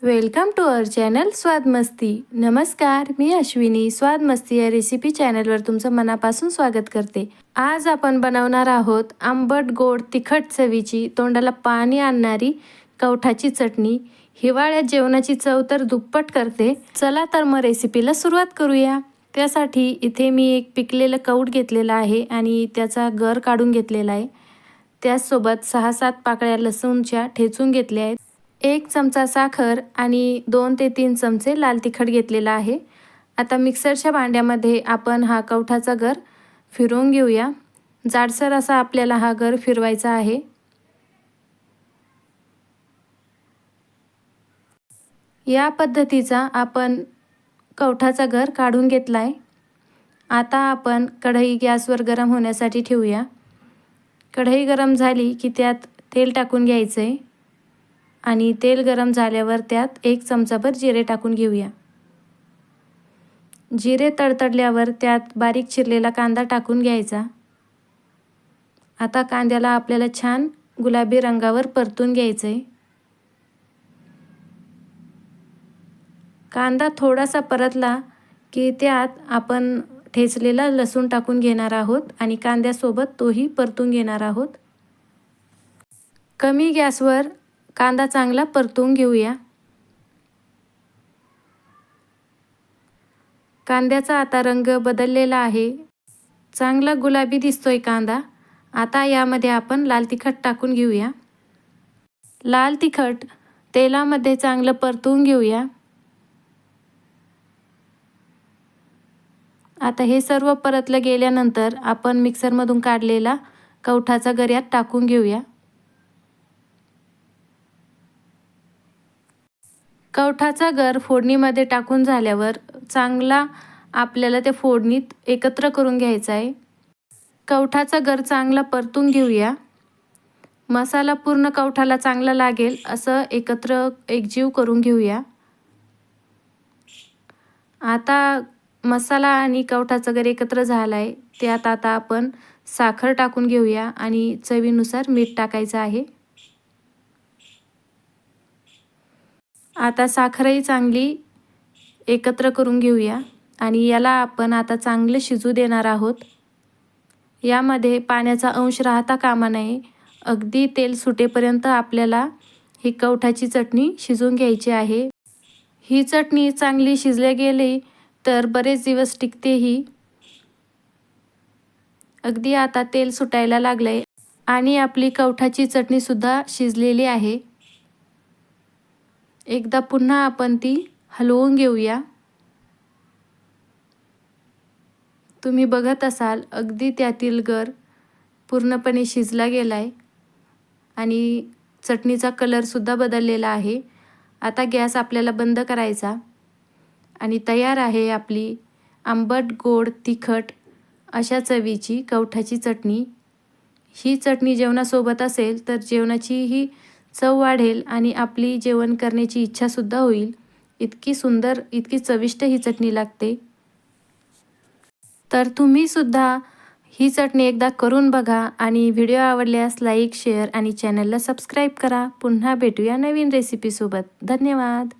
Welcome to our channel स्वाद मस्ती। नमस्कार, मी अश्विनी स्वाद मस्ती या रेसिपी चॅनलवर तुमचं मनापासून स्वागत करते। आज आपण बनवणार आहोत आंबट गोड तिखट चवीची तोंडाला पाणी आणणारी कवठाची चटणी। हिवाळ्यात जेवणाची चव तर दुप्पट करते। चला तर मग रेसिपीला सुरुवात करूया। त्यासाठी इथे मी एक पिकलेलं कवठ घेतलेलं आहे आणि त्याचा गर काढून घेतलेला आहे। त्यासोबत 6-7 पाकळ्या लसूणच्या ठेचून घेतल्या आहेत। 1 चमचा साखर आणि 2 ते 3 चमचे लाल तिखट घेतलेला आहे। आता मिक्सरच्या भांड्यामध्ये आपण हा कवठाचा गर फिरवून घेऊया। जाडसर असा आपल्याला हा गर फिरवायचा आहे। या पद्धतीचा आपण कवठाचा गर काढून घेतलाय। आता आपण कढई गॅसवर गरम होण्यासाठी ठेवूया। कढई गरम झाली की त्यात तेल टाकून घ्यायचे आणि तेल गरम झाल्यावर त्यात 1 चमचाभर जिरे टाकून घेऊया। जिरे तडतडल्यावर त्यात बारीक चिरलेला कांदा टाकून घ्यायचा। आता कांद्याला आपल्याला छान गुलाबी रंगावर परतून घ्यायचे। कांदा थोडासा परतला की त्यात आपण ठेचलेला लसूण टाकून घेणार आहोत आणि कांद्यासोबत तोही परतून घेणार आहोत। कमी गॅसवर कांदा चांगला परतून घेऊया। कांद्याचा आता रंग बदललेला आहे। चांगला गुलाबी दिसतोय कांदा। आता यामध्ये आपण लाल तिखट टाकून घेऊया। लाल तिखट तेलामध्ये चांगलं परतून घेऊया। आता हे सर्व परतलं गेल्यानंतर आपण मिक्सरमधून काढलेला कवठाचा गर यात टाकून घेऊया। कवठाचा गर फोडणीमध्ये टाकून झाल्यावर चांगला आपल्याला ते फोडणीत एकत्र करून घ्यायचा आहे। कवठाचा गर चांगला परतून घेऊया। मसाला पूर्ण कवठाला चांगला लागेल असं एकत्र एकजीव करून घेऊया। आता मसाला आणि कवठाचा गर एकत्र झालाय। त्यात आता आपण साखर टाकून घेऊया आणि चवीनुसार मीठ टाकायचं आहे। आता साखरही चांगली एकत्र करून घेऊया आणि याला आपण आता चांगलं शिजू देणार आहोत। यामध्ये पाण्याचा अंश राहता कामा नये। अगदी तेल सुटेपर्यंत आपल्याला ही कवठाची चटणी शिजवून घ्यायची आहे। ही चटणी चांगली शिजली गेली तर बरेच दिवस टिकते ही। अगदी आता तेल सुटायला लागलंय आणि आपली कवठाची चटणी सुद्धा शिजलेली आहे। एकदा पुन्हा आपण ती हलवून घेऊया। तुम्ही बघत असाल अगदी त्यातील गर पूर्णपणे शिजला गेलाय आणि चटणीचा कलर सुद्धा बदललेला आहे। आता गॅस आपल्याला बंद करायचा आणि तयार आहे आपली आंबट गोड तिखट अशा चवीची कवठाची चटणी। ही चटणी जेवणासोबत असेल तर जेवणाचीही चव वाढेल आणि आपली जेवण करण्याची इच्छा सुद्धा होईल। इतकी सुंदर इतकी चविष्ट ही चटणी लागते। तर तुम्ही सुद्धा ही चटणी एकदा करून बघा आणि व्हिडिओ आवडल्यास लाईक शेअर आणि चॅनलला सबस्क्राईब करा। पुन्हा भेटूया नवीन रेसिपीसोबत। धन्यवाद।